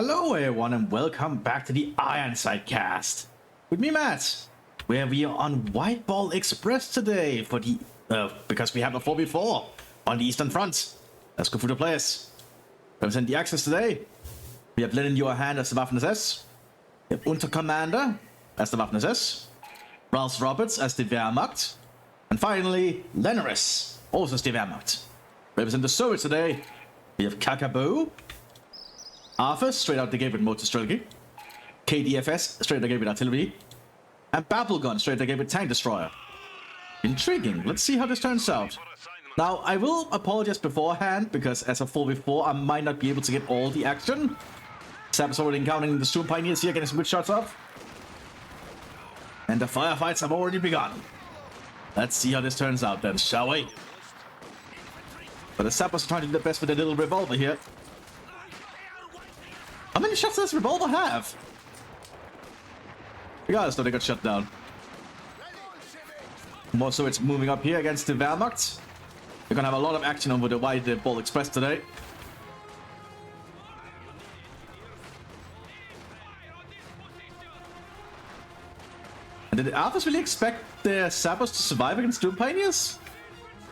Hello everyone and welcome back to the Ironside cast. With me Matt, where we are on White Ball Express today for the because we have a 4v4 on the Eastern Front. Let's go through the players. Represent the Axis today. We have Len in your hand as the Waffen-SS. We have Unterkommander as the Waffen-SS. Ralph Roberts as the Wehrmacht. And finally, Lenaris, also as the Wehrmacht. Represent the Soviets today. We have Kakabo. Arthur, straight out the gate with motor strategy. KDFS, straight out the gate with artillery. And Battlegun, straight out the gate with tank destroyer. Intriguing. Let's see how this turns out. Now, I will apologize beforehand, because as a 4v4, I might not be able to get all the action. Sam is already encountering the Storm Pioneers here, getting some good shots off. And the firefights have already begun. Let's see how this turns out then, shall we? But the Sappers are trying to do their best with their little revolver here. How many shots does this revolver have? Regardless though, they got shut down. More so it's moving up here against the Wehrmacht. We're gonna have a lot of action over the White Ball Express today. And did the Alphas really expect the Sappers to survive against Doom Pioneers?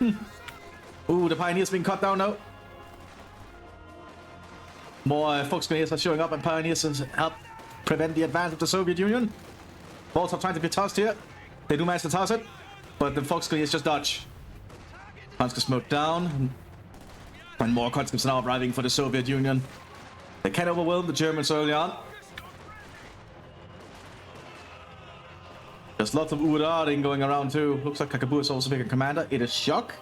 Ooh, the Pioneers being cut down now. More Volksgrenadiers are showing up and Pioneers to help prevent the advance of the Soviet Union. Balls are trying to be tossed here. They do manage to toss it, but the Volksgrenadiers just dodge. Conscripts mowed down. And more conscripts are now arriving for the Soviet Union. They can overwhelm the Germans early on. There's lots of Uraring going around too. Looks like Kakabu is also making commander. It is Shock.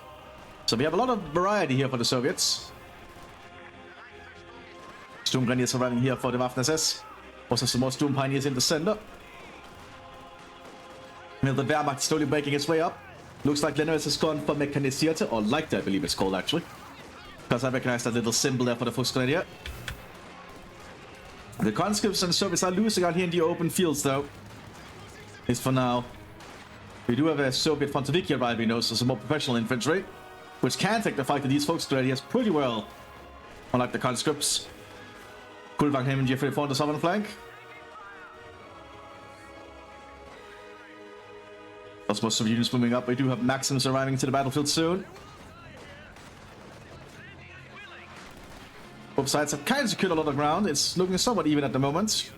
So we have a lot of variety here for the Soviets. Storm Grenadiers arriving here for the Waffen-SS. Also some more Storm Pioneers in the center. While the Wehrmacht slowly breaking its way up. Looks like Lenaris has gone for Mechanisierte, or Light, I believe it's called actually. Because I recognize that little symbol there for the Volksgrenadier. The conscripts and Soviets are losing out here in the open fields though. At least for now. We do have a Soviet Fontoviki arriving though, so some more professional infantry. Which can take the fight to these Volksgrenadiers pretty well. Unlike the conscripts. Kulwang Hem and Jeffrey on the southern flank. As most of the units moving up, we do have Maxims arriving to the battlefield soon. Both sides have kind of secured a lot of ground. It's looking somewhat even at the moment.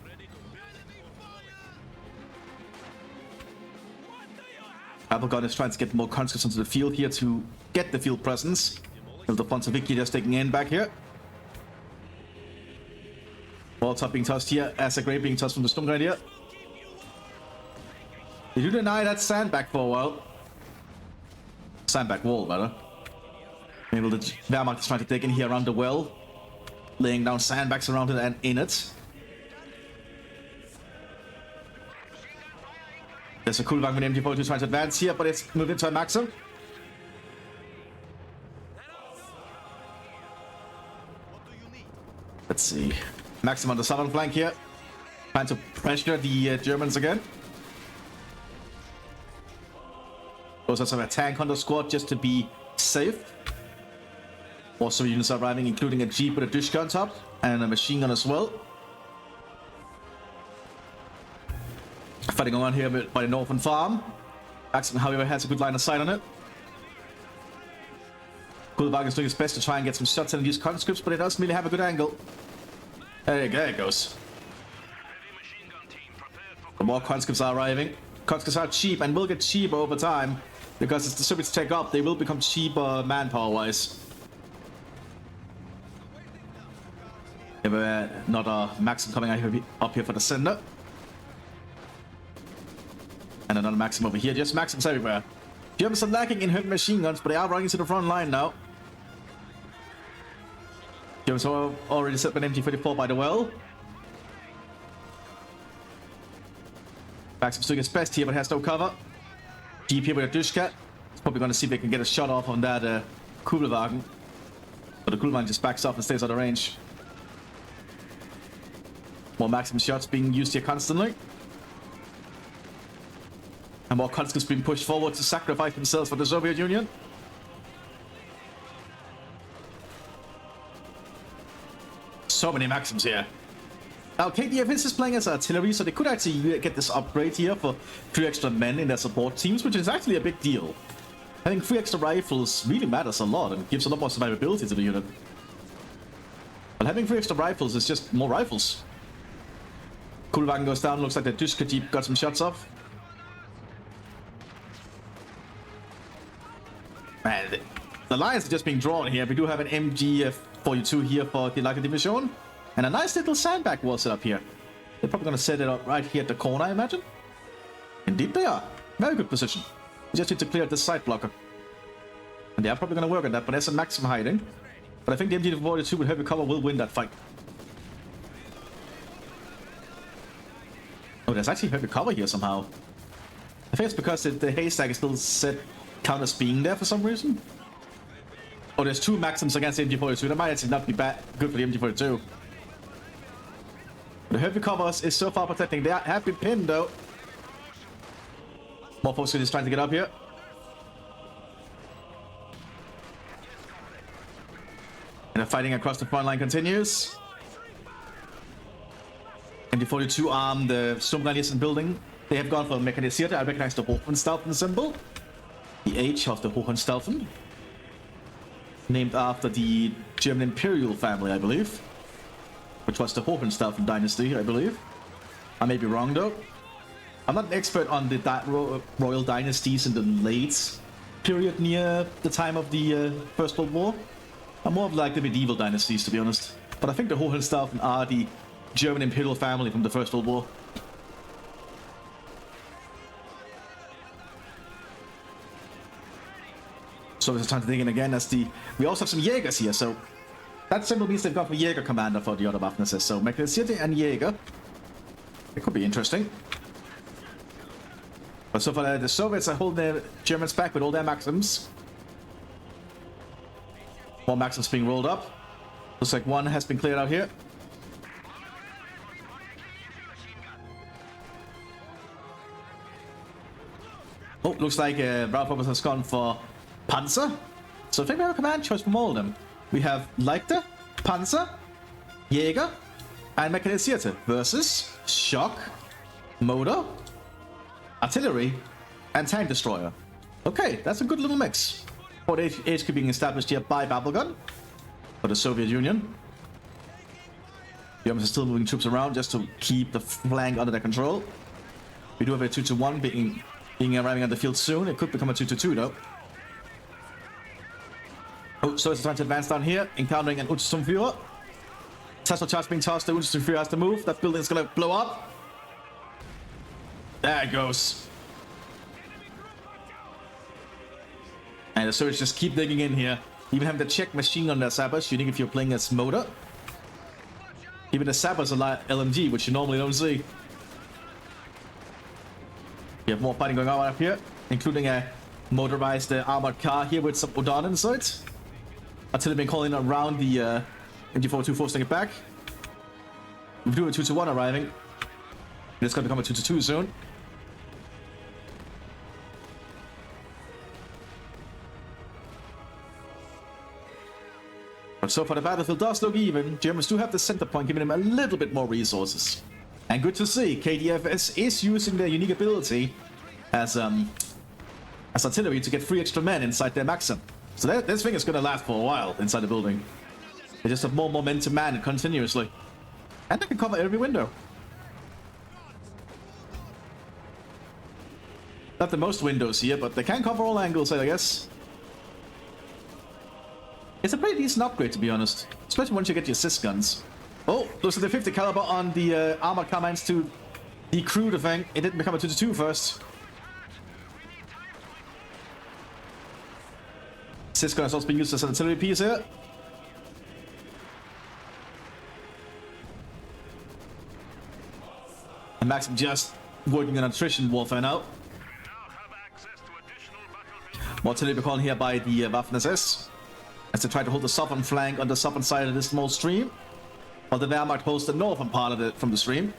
Applegun is trying to get more conscripts onto the field here to get the field presence. The Fontoviki just taking in back here. Balls are being tossed here as a grape being tossed from the Storm Grenadier. They do deny that sandbag for a while. Sandbag wall, rather. Maybe the Wehrmacht is trying to take in here around the well. Laying down sandbags around it and in it. There's a Kulwang with MG42 trying to advance here, but it's moved into a Maxim. Let's see. Maxim on the southern flank here. Trying to pressure the Germans again. Also some tank on the squad just to be safe. Also units are arriving, including a jeep with a Dushka on top. And a machine gun as well. Fighting on here by the northern farm. Maxim, however, has a good line of sight on it. Kulwang is doing his best to try and get some shots in these conscripts, but it doesn't really have a good angle. There it goes. The more conscripts are arriving. Conscripts are cheap and will get cheaper over time. Because as the Soviets take up, they will become cheaper manpower-wise. We have another Maxim coming up here for the center. And another Maxim over here. Just Maxims everywhere. Germans are lacking in heavy machine guns, but they are running to the front line now. Germans are already set by an MG44 by the well. Maxim's doing his best here, but has no cover. Jeep here with a Dushka. He's probably going to see if they can get a shot off on that Kugelwagen. But the Kugelwagen just backs off and stays out of range. More Maxim shots being used here constantly. And more conscripts being pushed forward to sacrifice themselves for the Soviet Union. So many Maxims here. Now, KDF is playing as artillery, so they could actually get this upgrade here for 3 extra men in their support teams, which is actually a big deal. I think 3 extra rifles really matters a lot and gives a lot more survivability to the unit. But having 3 extra rifles is just more rifles. Kulwagen goes down, looks like the Duska Jeep got some shots off. And the lines are just being drawn here. We do have an MG42 here for the Lager Division. And a nice little sandbag wall set up here. They're probably going to set it up right here at the corner, I imagine. Indeed they are. Very good position. We just need to clear this side blocker. And they are probably going to work on that, but there's a maximum hiding. But I think the MG42 with heavy cover will win that fight. Oh, there's actually heavy cover here somehow. I think it's because the haystack is still set count as being there for some reason. Oh, there's 2 maxims against the MG42. That might actually not be bad. Good for the MG42. The heavy covers is so far protecting. They have been pinned though. More folks are just trying to get up here. And the fighting across the front line continues. MG42 arm the Sturmgrenadiers building. They have gone for Mechanisierte. I recognize the Hohenstaufen symbol. The H of the Hohenstaufen. Named after the German Imperial family, I believe. Which was the Hohenstaufen dynasty, I believe. I may be wrong though. I'm not an expert on the royal dynasties in the late period near the time of the First World War. I'm more of like the medieval dynasties, to be honest. But I think the Hohenstaufen are the German Imperial family from the First World War. So it's time to dig in again as we also have some Jägers here, so that symbol means they've got the Jäger commander for the other Waffenesse. So Mechanisierte and Jäger. It could be interesting. But so far the Soviets are holding the Germans back with all their Maxims. More Maxims being rolled up. Looks like one has been cleared out here. Oh, looks like Ralph Roberts has gone for Panzer. So I think we have a command choice from all of them. We have Leichter, Panzer, Jäger, and Mechanisierte versus Shock, Motor, Artillery, and Tank Destroyer. Okay, that's a good little mix. Port HQ being established here by Babelgun for the Soviet Union. The Germans are still moving troops around just to keep the flank under their control. We do have a 2-1 being arriving on the field soon. It could become a 2-2 though. Oh, so it's trying to advance down here, encountering an Untersturmführer. Tesla charge being tossed, the Untersturmführer has to move. That building is gonna blow up. There it goes. And the Soviets just keep digging in here. Even having the check machine on their sappers, unique if you're playing as Motor. Even the sappers are LMG, which you normally don't see. We have more fighting going on up here, including a motorized armored car here with some Odon inside. Until they've been calling around the MG42, forcing it back. We do a 2-1 arriving. It's going to become a 2-2 soon. But so far the battlefield does look even. Germans do have the center point, giving them a little bit more resources. And good to see, KDFS is using their unique ability as artillery to get 3 extra men inside their Maxim. So this thing is going to last for a while inside the building. They just have more momentum man it continuously. And they can cover every window. Not the most windows here, but they can cover all angles, I guess. It's a pretty decent upgrade, to be honest. Especially once you get your assist guns. Oh, looks like the 50 caliber on the armored car mines to decrew the thing. It didn't become a 2-2 first. Assist gun has also been used as an artillery piece here. And Maxim just working on attrition warfare now. More artillery being here by the Waffen-SS as they try to hold the southern flank on the southern side of this small stream, while the Wehrmacht holds the northern part of it from the stream.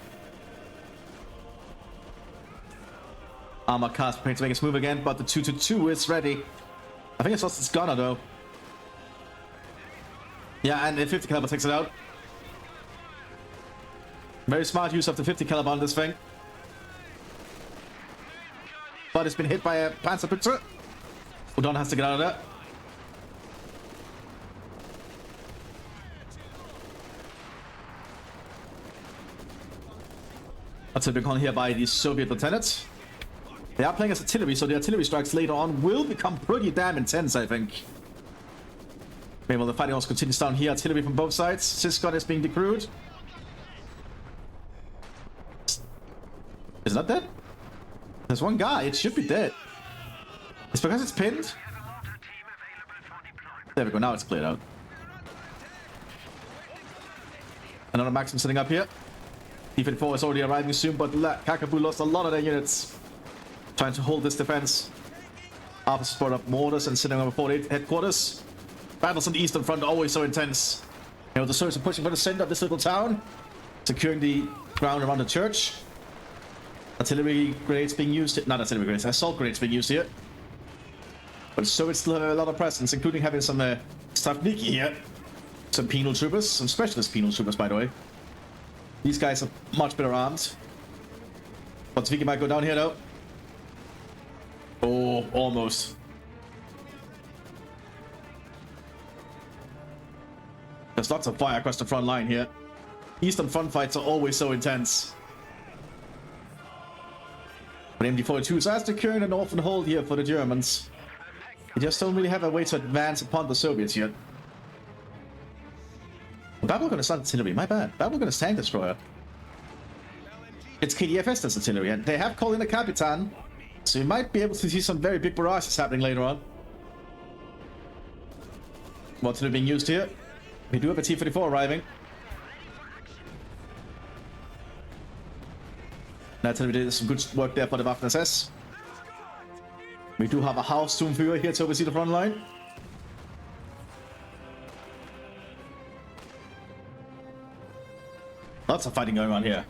Armored cars preparing to make its move again, but the 2-2 is ready. I think it's lost its gunner though. Yeah, and the 50 caliber takes it out. Very smart use of the 50 caliber on this thing. But it's been hit by a Panzerputzer. Udon has to get out of there. That's a big one here by the Soviet lieutenants. They are playing as artillery, so the artillery strikes later on will become pretty damn intense, I think. Maybe the fighting also continues down here. Artillery from both sides. Syscon is being decrewed. Is it not dead? There's one guy. It should be dead. It's because it's pinned. There we go. Now it's cleared out. Another Maxim sitting up here. D-54 is already arriving soon, but Kakabu lost a lot of their units trying to hold this defense. Officers brought up mortars and sitting over 48 headquarters. Battles on the Eastern Front are always so intense. You know, the Soviets are pushing for the center of this little town, securing the ground around the church. Artillery grenades being used. Not artillery grenades, assault grenades being used here. But the Soviets still have a lot of presence, including having some Stavniki here. Some penal troopers, some specialist penal troopers, by the way. These guys are much better armed. But Stavniki might go down here, though. Oh, almost. There's lots of fire across the front line here. Eastern Front fights are always so intense. But MD-42 is securing an orphan hold here for the Germans. They just don't really have a way to advance upon the Soviets yet. Babel gonna start artillery, my bad. Babel gonna tank destroyer. It's KDFS that's artillery, and they have called in a Capitan, so you might be able to see some very big barrages happening later on. More artillery being used here. We do have a T-34 arriving. Artillery did some good work there for the Waffen-SS. We do have a Hausturmführer here to oversee the front line. Lots of fighting going on here.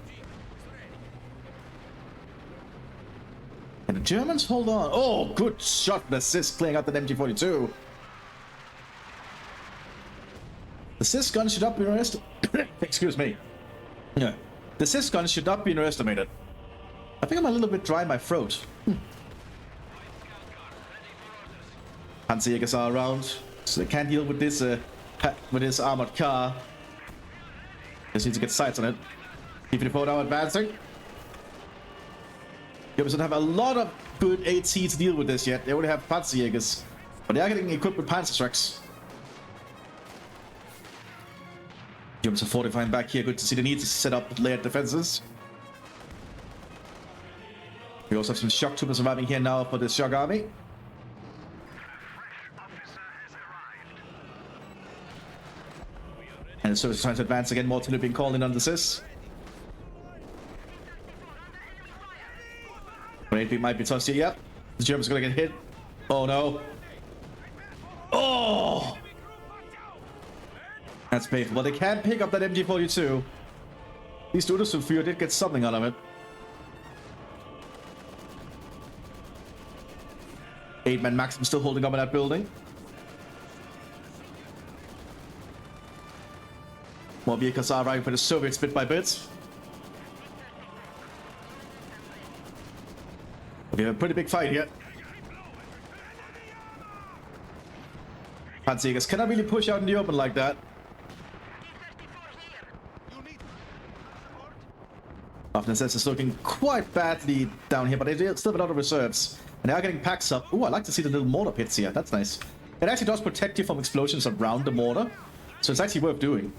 And the Germans hold on. Oh, good shot. The Sis clearing out the MG-42. The Sis gun should not be underestimated. Excuse me. Yeah. The Sis gun should not be underestimated. I think I'm a little bit dry in my throat. Panzerjägers are around, so they can't deal with this armored car. Just need to get sights on it. T-54 now advancing. Germans don't have a lot of good AT to deal with this yet. They only have Panzerjägers, but they are getting equipped with Panzertrucks. Germans are fortifying back here. Good to see the need to set up layered defenses. We also have some shock troopers arriving here now for the shock army. And the Soviets are trying to advance again. More artillery being called in on the Sis. Grenade beam might be tossed here. Yep. The Germans are going to get hit. Oh no. Oh! That's painful. But they can pick up that MG-42. These Untersuchführer did get something out of it. 8-man Maxim still holding up in that building. More vehicles are arriving for the Soviets bit by bit. We have a pretty big fight here. Panzerjägers cannot really push out in the open like that. Waffen-SS is looking quite badly down here, but they still have a lot of reserves. And they are getting packs up. Ooh, I like to see the little mortar pits here. That's nice. It actually does protect you from explosions around the mortar. So it's actually worth doing.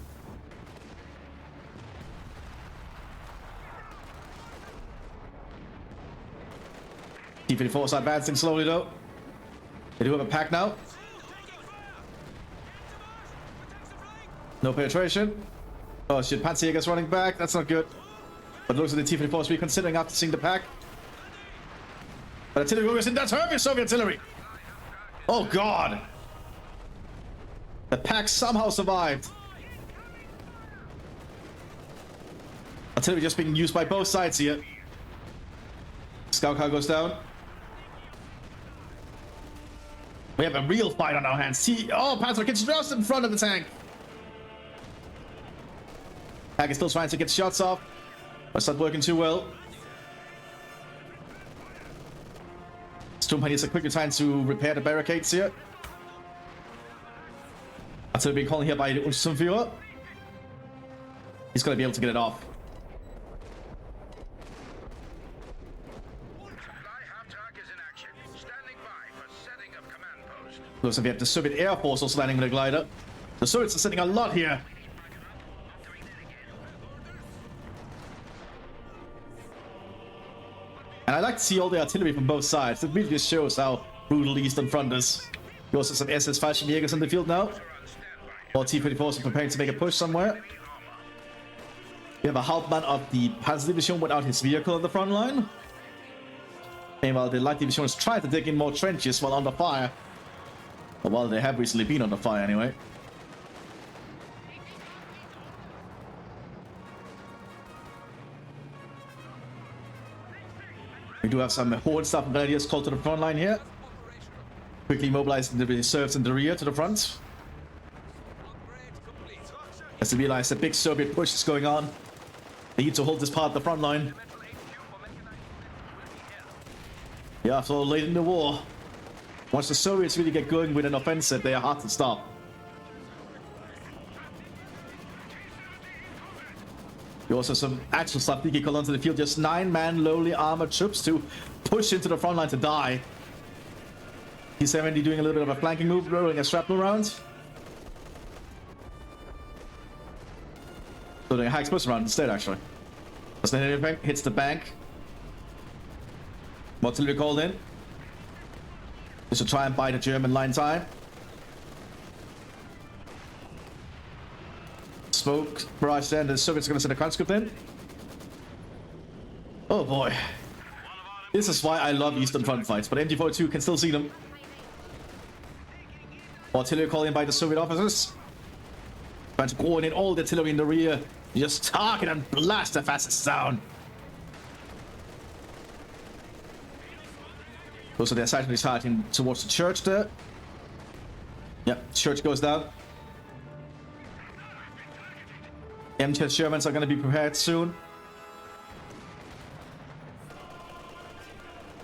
T-54 is advancing slowly though. They do have a pack now. No penetration. Oh shit, Panzerjäger's running back. That's not good. But it looks like the T-54 is reconsidering after seeing the pack. But artillery is in that heavy Soviet artillery. Oh god. The pack somehow survived. Artillery just being used by both sides here. Scout car goes down. We have a real fight on our hands. Oh, Panzer gets just in front of the tank. Tank is still trying to get shots off. That's not working too well. Sturmheim needs a quicker time to repair the barricades here. Until being called here by the Untersturmführer. He's gonna be able to get it off. Looks like we have the Soviet Air Force also landing with a glider. The Soviets are sending a lot here. And I like to see all the artillery from both sides. It really just shows how brutal the Eastern Front is. We also have some SS Fallschirmjägers in the field now. Or T-34s are preparing to make a push somewhere. We have a Hauptmann of the Panzerdivision without his vehicle on the front line. And while the Light Division is trying to dig in more trenches while under fire. Or while they have recently been under fire anyway. We do have some Horde stuff and Grenadiers called to the front line here. Quickly mobilizing the reserves in the rear to the front. As they realize the big Soviet push is going on. They need to hold this part of the front line. Yeah, after all, late in the war. Once the Soviets really get going with an offensive, they are hard to stop. You also have some actual stuff being called onto the field. Just 9-man lowly armored troops to push into the front line to die. T-70 doing a little bit of a flanking move, rolling a shrapnel round. So doing a high explosive round instead, actually. Doesn't hit anything, hits the bank. Artillery called in. Just to try and buy the German line time. Smoke barrage there, and the Soviets are going to send a conscript in. Oh boy. This is why I love Eastern Front fights, but MG42 can still see them. Artillery called in by the Soviet officers. Trying to coordinate all the artillery in the rear. Just target and blast the fastest down. So they're silently starting towards the church there. Yep, church goes down. MTS Germans are going to be prepared soon.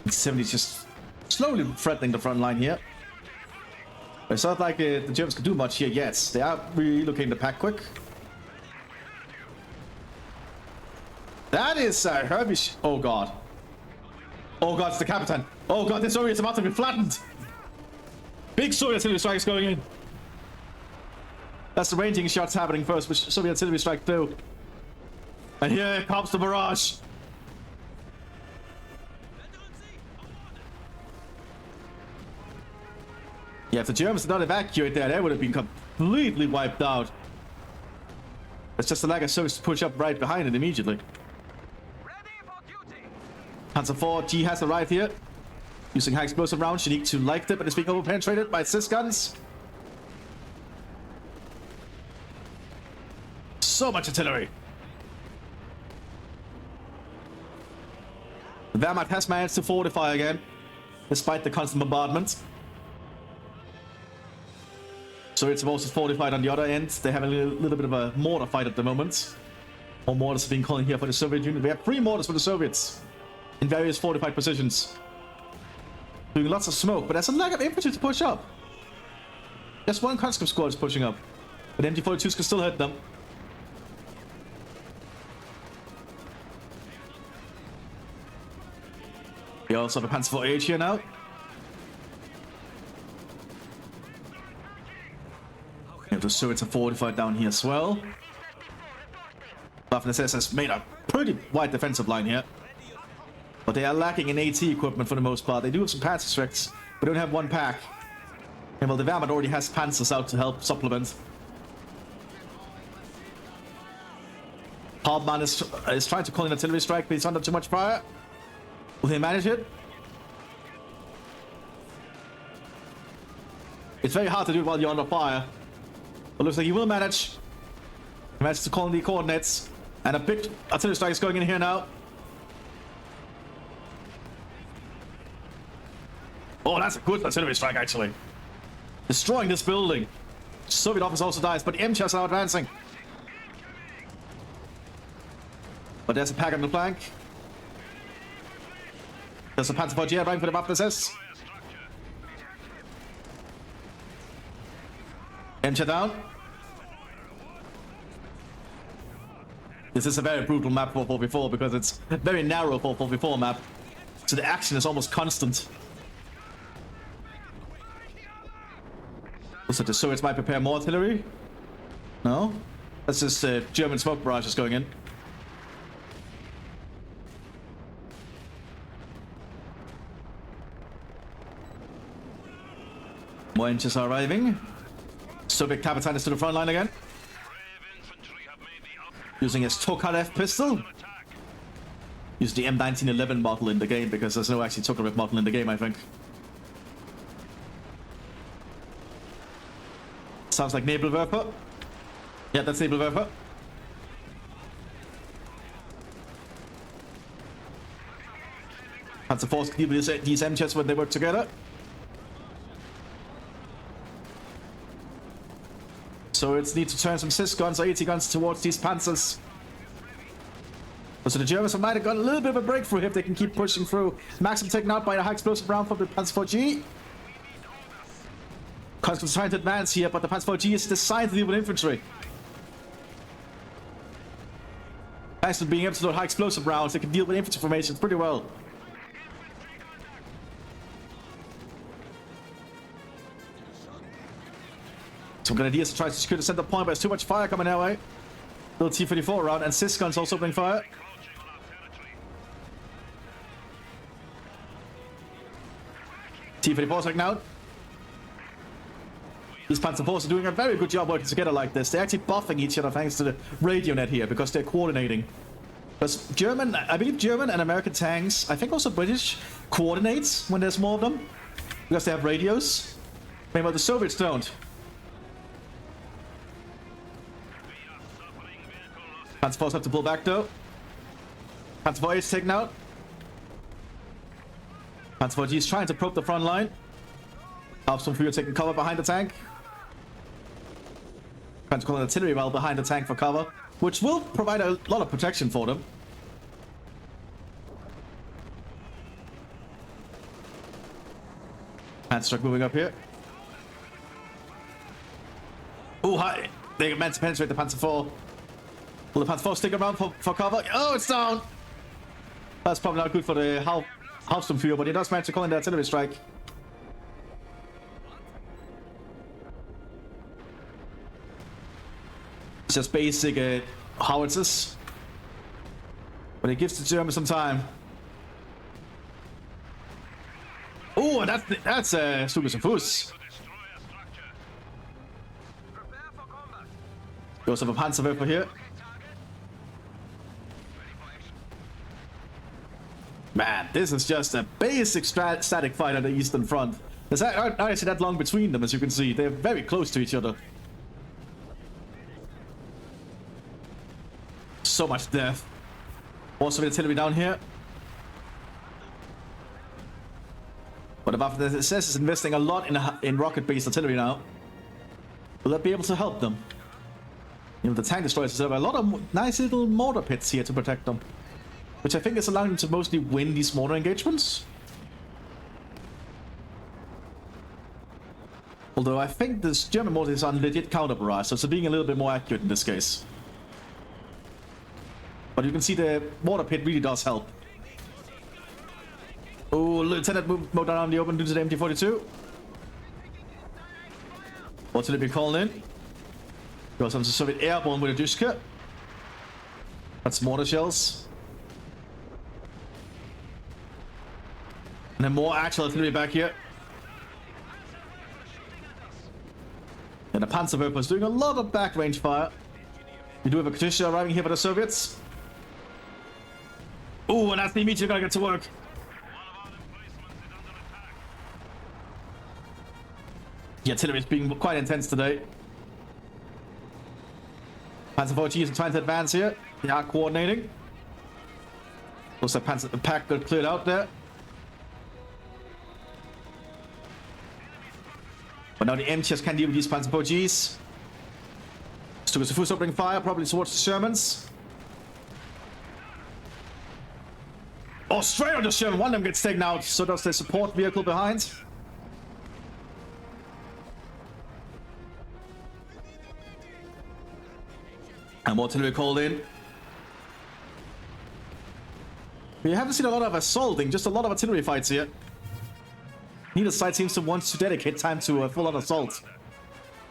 70's just slowly threatening the front line here. It's not like the Germans can do much here yet. They are relocating the pack quick. That is Herbie. Oh god. Oh god, it's the Captain. Oh god, this Soviet's about to be flattened. Big Soviet artillery strikes going in. That's the ranging shots happening first, which Soviet artillery strike through. And here comes the barrage. Yeah, if the Germans did not evacuate there, they would have been completely wiped out. It's just a lack of Soviets to push up right behind it immediately. Panzer IV G has arrived here. Using high explosive rounds, unique to light tip, and is being over-penetrated by CIS guns. So much artillery. The Wehrmacht has managed to fortify again, despite the constant bombardment. So it's also fortified on the other end. They have a little bit of a mortar fight at the moment. More mortars are being called here for the Soviet Union. We have 3 mortars for the Soviets in various fortified positions. Doing lots of smoke, but there's a lack of infantry to push up. Just one conscript squad is pushing up, but MG42s can still hit them. We also have a Panzer IV here now. We have the Soviets are fortified down here as well. Waffen-SS has made a pretty wide defensive line here. But they are lacking in AT equipment for the most part. They do have some Panzer strikes, but don't have one pack. And well, the Wehrmacht already has Panzers out to help supplement. Hauptmann is trying to call an artillery strike, but he's under too much fire. Will he manage it? It's very hard to do it while you're under fire. But looks like he will manage. He manages to call in the coordinates. And a big artillery strike is going in here now. Oh, that's a good artillery strike, actually. Destroying this building. Soviet officer also dies, but the MCHs are advancing. But there's a pack on the flank. There's a Panzer IV here right for the Mthis. Enter down. This is a very brutal map for 4v4 because it's a very narrow for 4v4 map. So the action is almost constant. So the Soviets might prepare more artillery. No? That's just German smoke barrages going in. More engines are arriving. Soviet Kapitan is to the front line again. Using his Tokarev pistol. Use the M1911 model in the game because there's no actually Tokarev model in the game, I think. Sounds like Nebelwerfer. Yeah, that's Nebelwerfer. Panzer IV can deal with these MTs when they work together. So it's need to turn some CIS guns or AT guns towards these Panzers. So the Germans might have got a little bit of a breakthrough if they can keep pushing through. Maxim taken out by a high explosive round from the Panzer IV-G. Conscripts trying to advance here, but the Panzer IV-G is designed to deal with infantry. Thanks to being able to load high explosive rounds, they can deal with infantry formations pretty well. Some good ideas to try to secure the center point, but there's too much fire coming our way. Little T-34 around, and CIS guns also opening fire. T-34 taken out. These Panzer IVs are doing a very good job working together like this. They're actually buffing each other thanks to the radio net here, because they're coordinating. Because German, I believe German and American tanks, I think also British, coordinates when there's more of them. Because they have radios. Maybe the Soviets don't. Panzer IVs have to pull back though. Panzer IV is taken out. Panzer IV-G is trying to probe the front line. Hauptsturmführer taking cover behind the tank. Trying to call an artillery well behind the tank for cover, which will provide a lot of protection for them. Panzer moving up here. Oh, hi! They meant to penetrate the Panzer IV. Will the Panzer IV stick around for cover? Oh, it's down! That's probably not good for the Hauptsturmführer, but he does manage to call in the artillery strike. It's just basic howitzers. But it gives the Germans some time. Oh, that's Stukas and Fuss. Goes up a Panzerwerfer here. Man, this is just a basic static fight at the Eastern Front. There's not actually that long between them, as you can see. They're very close to each other. So much death. Also with artillery down here. But the Mthis is investing a lot in rocket-based artillery now. Will that be able to help them? You know, the tank destroyers have a lot of nice little mortar pits here to protect them. Which I think is allowing them to mostly win these mortar engagements. Although I think this German mortar is on legit counter barrage, so it's being a little bit more accurate in this case. But you can see the mortar pit really does help. Oh, Lieutenant moved down on the open due to the MT-42. What's it be called in? Goes on to Soviet airborne with a Dushka. That's mortar shells. And then more actual artillery back here. And the Panzerwerfer is doing a lot of back range fire. We do have a Katyusha arriving here for the Soviets. Oh, and that's the immediately gonna get to work. The artillery is being quite intense today. Panzer IV-G is trying to advance here. They are coordinating. Also, the pack got cleared out there. But now the MTs can deal with these Panzer IV-Gs. Stukas the Fuss opening fire, probably towards the Shermans. Oh, straight on the Sherman. One of them gets taken out. So does the support vehicle behind. And more artillery called in. We haven't seen a lot of assaulting, just a lot of artillery fights here. Neither side seems to want to dedicate time to a full-on assault.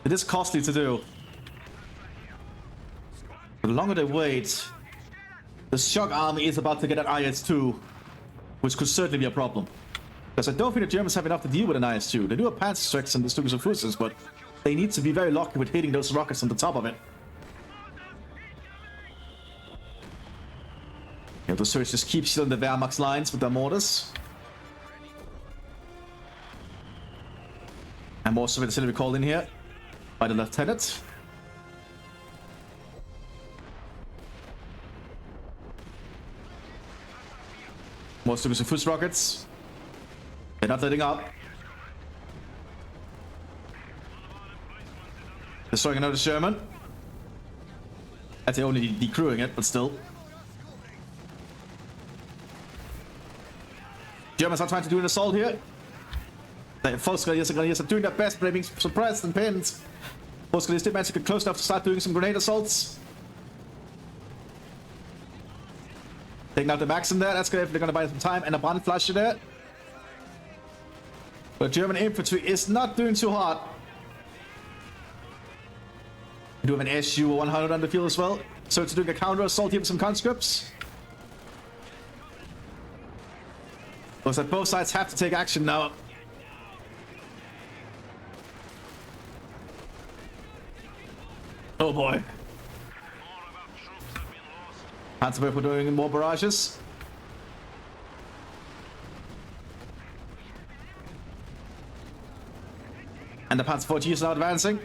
It is costly to do. The longer they wait, the shock army is about to get an IS-2, which could certainly be a problem. Because I don't think the Germans have enough to deal with an IS-2. They do have panzer strikes and the Stukas of Fuses, but they need to be very lucky with hitting those rockets on the top of it. Yeah, the Surge just keep shielding the Wehrmacht's lines with their mortars. And more Soviet artillery called in here by the lieutenant. More Stukas of Fus rockets. They're not letting up. Destroying another Sherman. That's only decrewing it, but still. Germans are trying to do an assault here. The Volksgrenadiers are doing their best, but they're being suppressed and pinned. Volksgrenadiers did manage to get close enough to start doing some grenade assaults. Taking out the Maxim there, that's good. They're going to buy some time, and a Brandflasche there. But German infantry is not doing too hard. We do have an SU-100 on the field as well. So it's doing a counter assault here with some conscripts. Looks like both sides have to take action now. Oh boy. Panzerwerfer for doing more barrages. And the Panzer 40 is now advancing.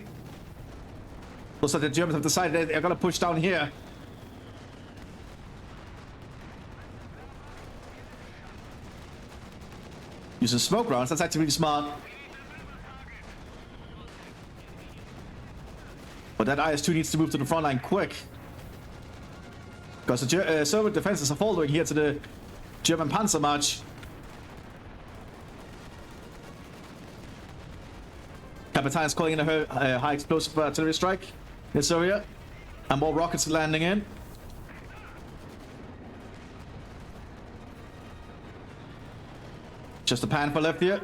Looks like the Germans have decided they're going to push down here. Using smoke rounds, that's actually really smart. But that IS-2 needs to move to the front line quick. Because the Soviet defenses are following here to the German Panzer March. Kapitan is calling in a high explosive artillery strike in this area. And more rockets are landing in. Just a Panther left here.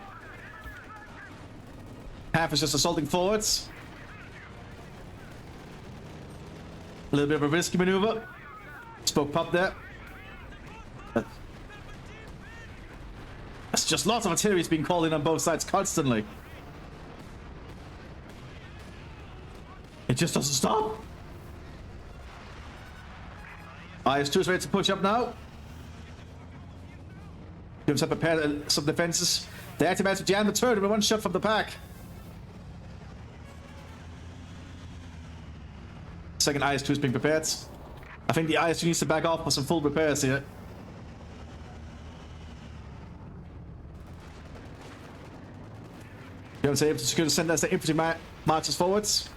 Half is just assaulting forwards. A little bit of a risky maneuver. Spoke pop there. That's just lots of artillery being called in on both sides constantly. It just doesn't stop. IS-2 is ready to push up now. Gives up prepared some defenses. They actually managed to jam the turret with one shot from the pack. Second IS-2 is being prepared. I think the IS-2 needs to back off for some full repairs here. Germans are able to secure the center as the infantry marches forwards.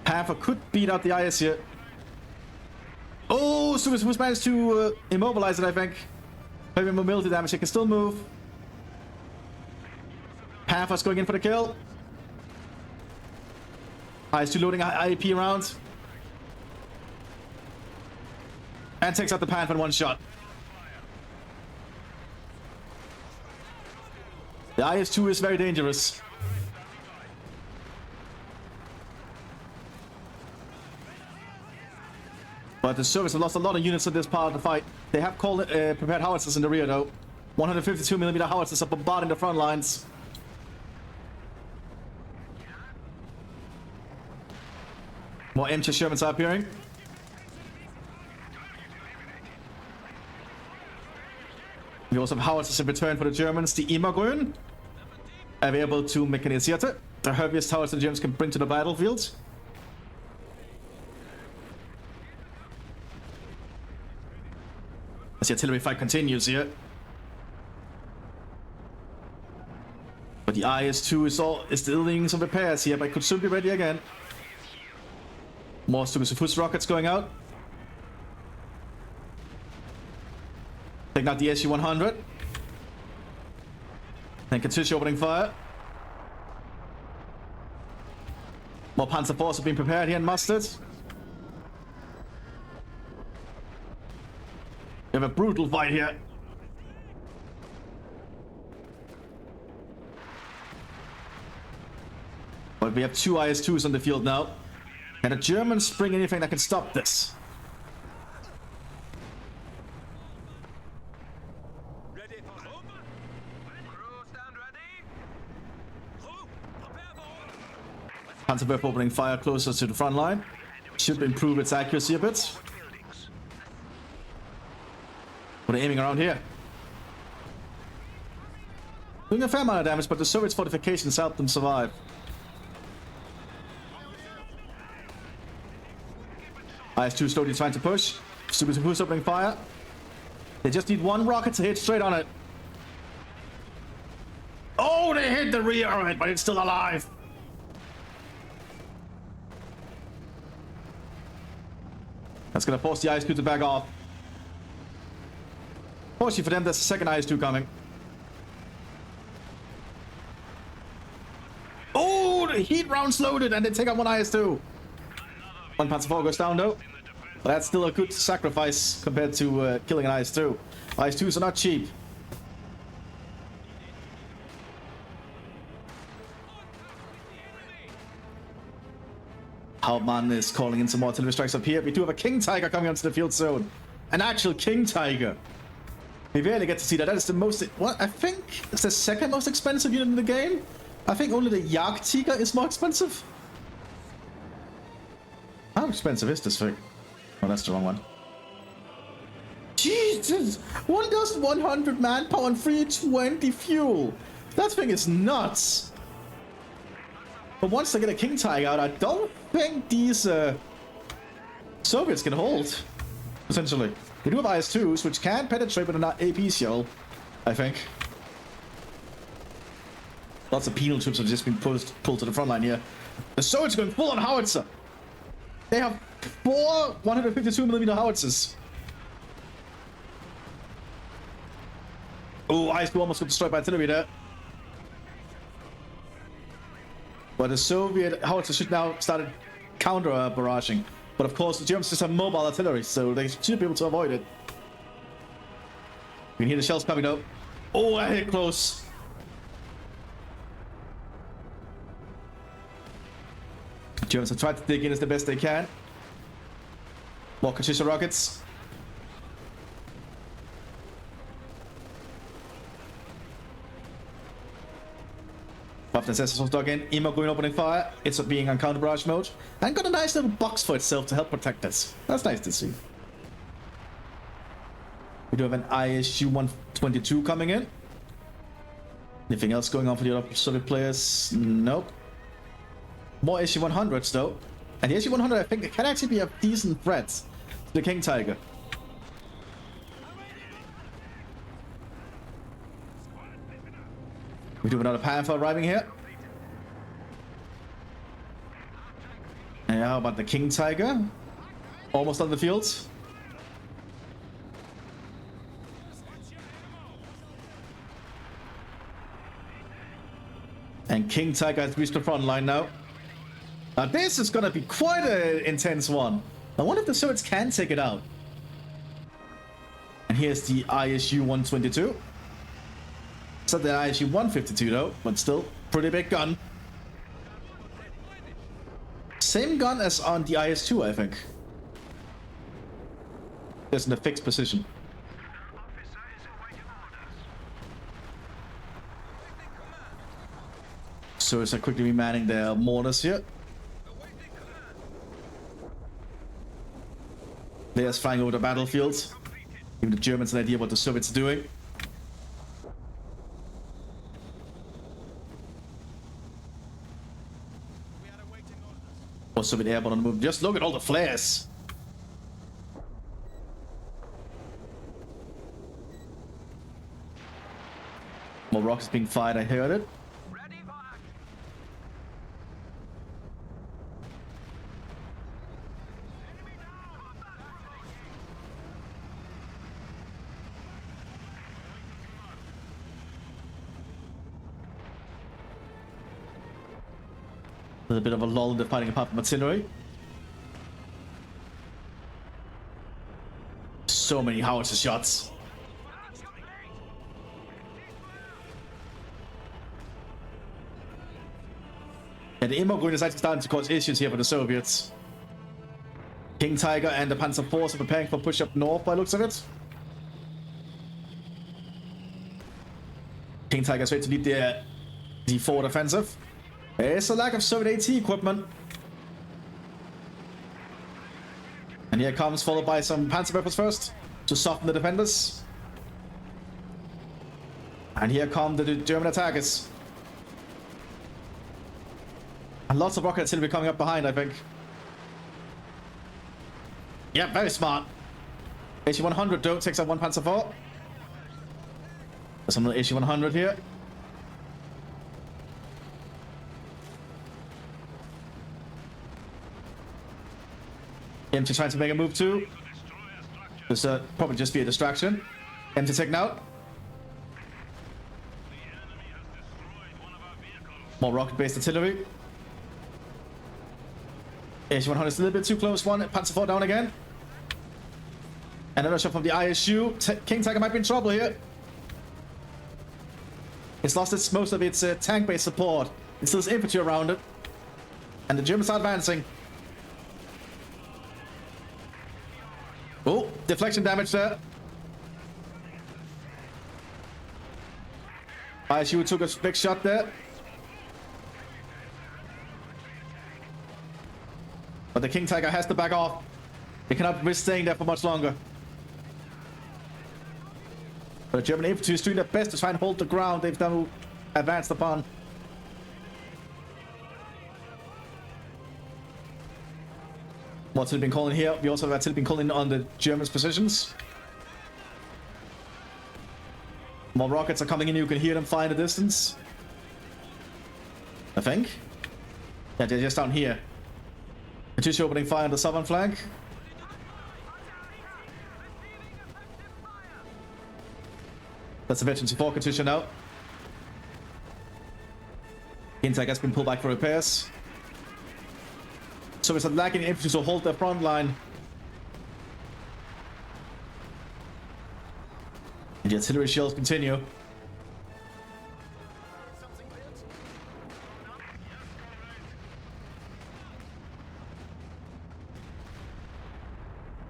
Panther could beat out the IS here. Oh, Stukas managed to immobilize it, I think. Maybe mobility damage, he can still move. Panther's going in for the kill. IS-2 loading IEP round. And takes out the Panther in one shot. The IS-2 is very dangerous. But the Soviets have lost a lot of units in this part of the fight. They have called prepared howitzers in the rear though. 152mm howitzers are bombarding the front lines. More empty Shermans are appearing. We also have howitzers in return for the Germans. The Immergrün, available to Mechanisierte, the heaviest howitzer the Germans can bring to the battlefield. As the artillery fight continues here. But the IS-2 is still doing some repairs here, but could soon be ready again. More Stukas rockets going out. Taking out the SU-100. Then continue opening fire. More Panzer force are being prepared here and mustered. We have a brutal fight here. But we have 2 IS-2s on the field now. Can the Germans bring anything that can stop this? Panzerwerfer opening fire closer to the front line. Should improve its accuracy a bit. But they're aiming around here. Doing a fair amount of damage, but the Soviets' fortifications helped them survive. IS-2 slowly trying to push. Super Who's opening fire. They just need 1 rocket to hit straight on it. Oh, they hit the rear of it, but it's still alive. That's gonna force the IS-2 to back off. Fortunately for them, there's a second IS-2 coming. Oh, the heat rounds loaded, and they take out 1 IS-2. 1 Panzer IV goes down though. But that's still a good sacrifice compared to killing an IS-2. IS-2s are not cheap. Hauptmann is calling in some more artillery strikes up here. We do have a King Tiger coming onto the field soon. An actual King Tiger. We rarely get to see that. That is the most... What? I think it's the second most expensive unit in the game. I think only the Jagdtiger is more expensive. How expensive is this thing? Oh, that's the wrong one. Jesus! 1,100 manpower and 320 fuel. That thing is nuts. But once they get a King Tiger out, I don't think these Soviets can hold. Essentially. We do have IS-2s, which can penetrate with an AP shell, I think. Lots of penal troops have just been pulled to the front line here. The Soviets going full on howitzer. They have 4 152mm howitzers. Oh, IS-2 almost got destroyed by artillery there. But the Soviet howitzer should now start counter barraging. But of course, the Germans just have mobile artillery, so they should be able to avoid it. You can hear the shells coming up. Oh, I hit close. The Germans have tried to dig in as the best they can. More Katyusha rockets. Mthis was dug in. Emo going opening fire. It's being on counter barrage mode. And got a nice little box for itself to help protect us. That's nice to see. We do have an ISU-122 coming in. Anything else going on for the other Soviet players? Nope. More SU-100s though. And the SU-100 I think can actually be a decent threat to the King Tiger. We do have another Panther arriving here. And how about the King Tiger? Almost on the field. And King Tiger has reached the front line now. Now this is gonna be quite an intense one. I wonder if the Soviets can take it out. And here's the ISU-122. It's not the ISU-152 though, but still, pretty big gun. Same gun as on the IS-2, I think. Just in a fixed position. So it's quickly remanning their mortars here. They're flying over the battlefield. Giving the Germans an idea what the Soviets are doing. More Soviet airborne on the move. Just look at all the flares. More rockets being fired, I heard it. There's a bit of a lull in the fighting apart from artillery. So many howitzer shots. And the Immergrün is actually starting to cause issues here for the Soviets. King Tiger and the Panzer Force are preparing for push up north by looks of it. King Tiger is ready to lead the forward offensive. There's a lack of Soviet AT equipment. And here comes, followed by some Panzer weapons first to soften the defenders. And here come the German attackers. And lots of rocket artillery coming up behind, I think. Yeah, very smart. AC-100 though takes out one Panzer IV. There's another AC-100 here. Mthis trying to make a move too. This probably just be a distraction. Mthis taken out. More rocket-based artillery. AC-100 is a little bit too close. One Panzer IV down again. Another shot from the ISU. King Tiger might be in trouble here. It's lost most of its tank-based support. It still has infantry around it. And the Germans are advancing. Oh, deflection damage there. ISU took a big shot there. But the King Tiger has to back off. They cannot risk staying there for much longer. But the German infantry is doing their best to try and hold the ground they've now advanced upon. What's it been calling here? We also have artillery been calling on the Germans' positions. More rockets are coming in. You can hear them fly in the distance. I think. Yeah, they're just down here. Katyusha opening fire on the southern flank. That's the veteran C4 Katyusha now. Intake has been pulled back for repairs. So it's a lacking infantry to hold their front line. And the artillery shells continue.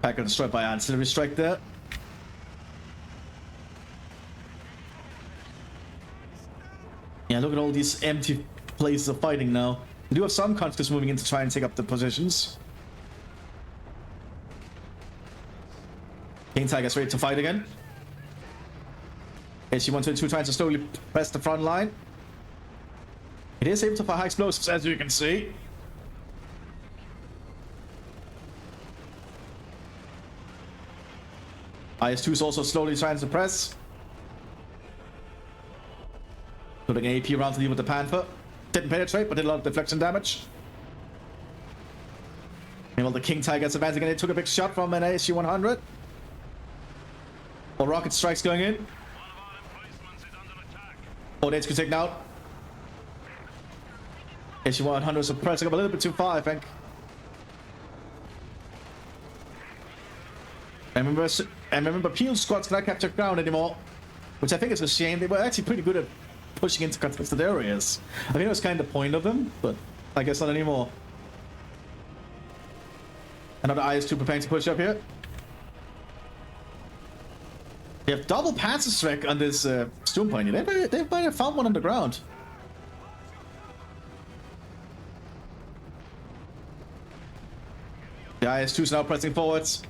Packer destroyed by artillery strike there. Yeah, look at all these empty places of fighting now. We do have some countries moving in to try and take up the positions. King Tiger's ready to fight again. AC-122 trying to slowly press the front line. It is able to fire high explosives, as you can see. IS-2 is also slowly trying to press. Putting an AP around to deal with the Panther. Didn't penetrate, but did a lot of deflection damage. Meanwhile, the King Tiger's advancing and it took a big shot from an ASU-100. More rocket strikes going in. Nades could take out. ASU-100 is pressing up a little bit too far, I think. And remember, Peel squads cannot capture ground anymore, which I think is a shame. They were actually pretty good at pushing into contested areas. I think it was kind of the point of them, but I guess not anymore. Another IS-2 preparing to push up here. They have double Panzer strike on this Sturm point. They might have found one on the ground. The IS-2 is now pressing forwards.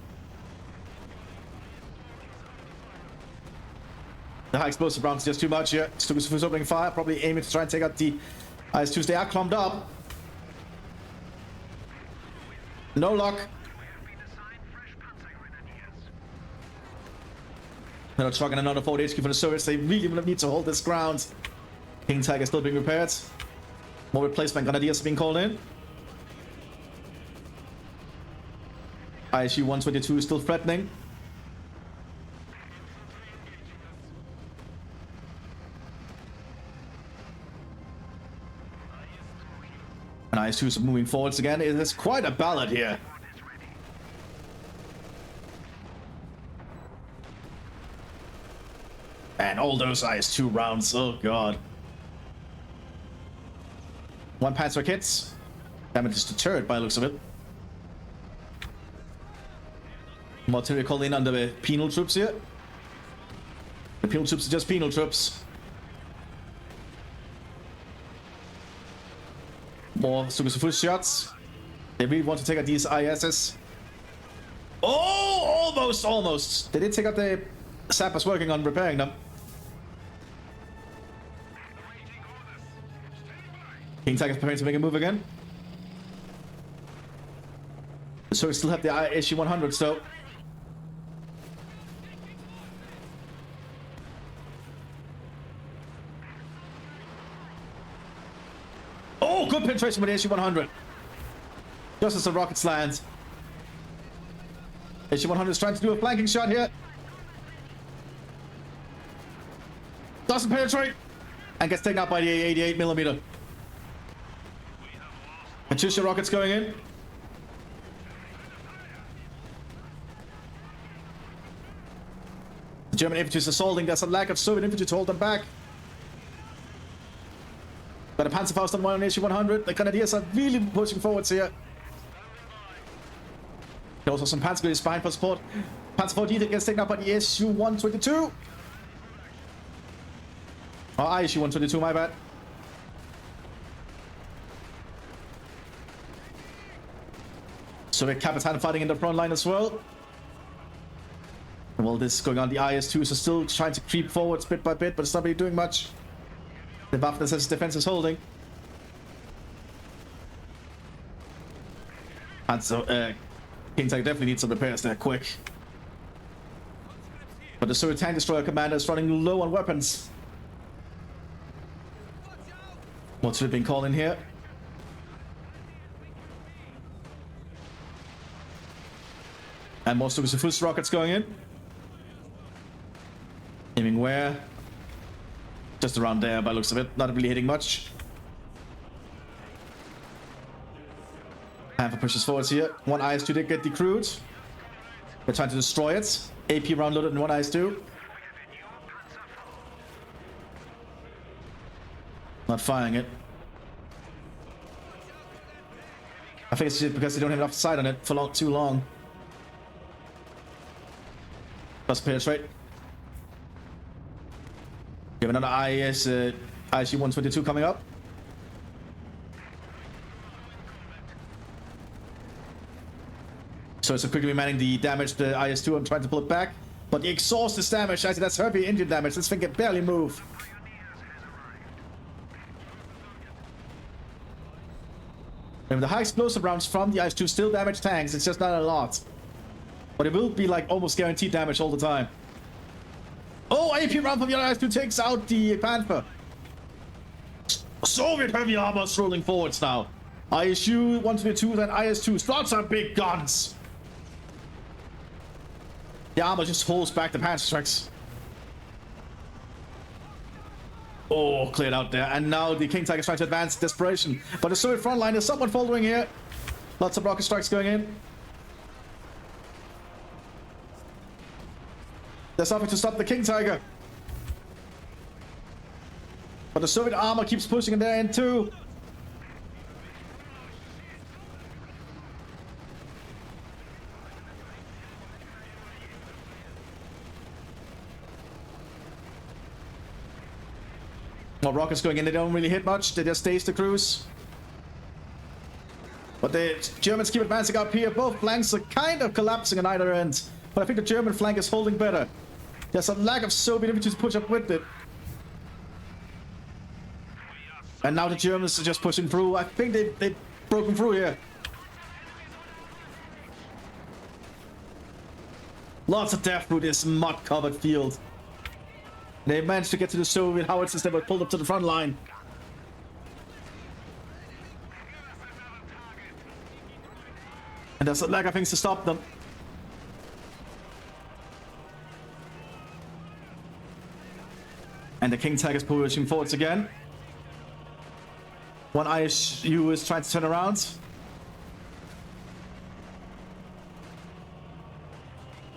The high explosive rounds just too much here. Stukas is opening fire, probably aiming to try and take out the IS-2s. They are clumped up. No luck. Another truck and another 40 HQ for the Soviets. They really need to hold this ground. King Tiger still being repaired. More replacement grenadiers being called in. ISU-122 is still threatening. And IS-2s are moving forwards again. It is quite a ballad here. And all those IS-2 rounds, oh god. One Panzer hits. Damages the turret by the looks of it. More artillery called in under the penal troops here. The penal troops are just penal troops. More Sukusufu shots. They really want to take out these ISs. Oh, almost. They did take out the sappers working on repairing them. King Tiger's preparing to make a move again. So we still have the SG-100, so... Oh, good penetration with the SG-100. Just as the rockets land. SG-100 is trying to do a flanking shot here. Doesn't penetrate. And gets taken out by the 88mm. Katyusha rockets going in. The German infantry is assaulting. There's a lack of Soviet infantry to hold them back. Got a Panzerfaust on one on SG-100. The Grenadiers are really pushing forwards here. There's also some Panzergrenadiers behind for support. Panzer IV gets taken out by the SU-122. Oh, ISU-122, my bad. Soviet Kapitan fighting in the front line as well. And while this is going on, the IS-2s are still trying to creep forwards bit by bit, but it's not really doing much. The Waffen's defense is holding. And so, King Tiger definitely needs some repairs there, quick. But the Soviet Tank Destroyer commander is running low on weapons. What's being called in here? And most of the first rockets going in. Aiming where? Just around there by looks of it. Not really hitting much. Hamper pushes forwards here. One IS-2 did get decrewed. They're trying to destroy it. AP round loaded in one IS-2. Not firing it. I think it's just because they don't have enough sight on it for too long. Plus penetrate. We have another ISU-122 coming up. So it's quickly manning the damage to the IS-2 and trying to pull it back. But the exhaust is damaged. I see that's heavy engine damage. This thing can barely move. And the high explosive rounds from the IS-2 still damage tanks. It's just not a lot. But it will be like almost guaranteed damage all the time. Oh, AP round from the IS-2 takes out the Panther. Soviet heavy armor is rolling forwards now. ISU-122 and IS-2. Lots of big guns. The armor just holds back the Panzer strikes. Oh, cleared out there. And now the King Tiger is trying to advance. Desperation. But the Soviet front line is somewhat faltering here. Lots of rocket strikes going in. There's nothing to stop the King Tiger. But the Soviet armor keeps pushing in there in too. More rockets going in. They don't really hit much. They just stays the cruise. But the Germans keep advancing up here. Both flanks are kind of collapsing on either end. But I think the German flank is holding better. There's a lack of Soviet infantry to push up with it. And now the Germans are just pushing through. I think they've broken through here. Lots of death through this mud-covered field. They managed to get to the Soviet howitzers that were pulled up to the front line. And there's a lack of things to stop them. And the King Tiger's pushing forwards again. One ISU is trying to turn around.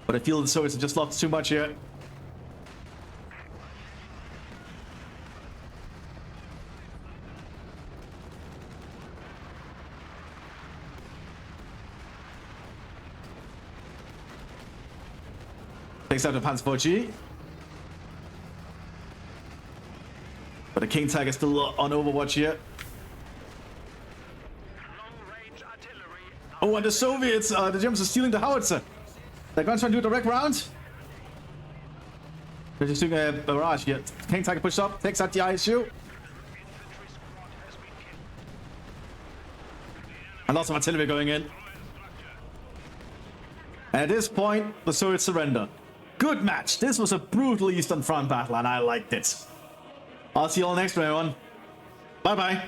But I feel the Soviets have just lost too much here. Takes out the Panzer IV. But the King Tiger is still on Overwatch here. Oh, and the Soviets, the Germans are stealing the howitzer. They're going to try and do a direct round. They're just doing a barrage here. King Tiger pushed up, takes out the ISU. And lots of artillery going in. And at this point, the Soviets surrender. Good match. This was a brutal Eastern Front battle, and I liked it. I'll see you all next time, everyone. Bye-bye.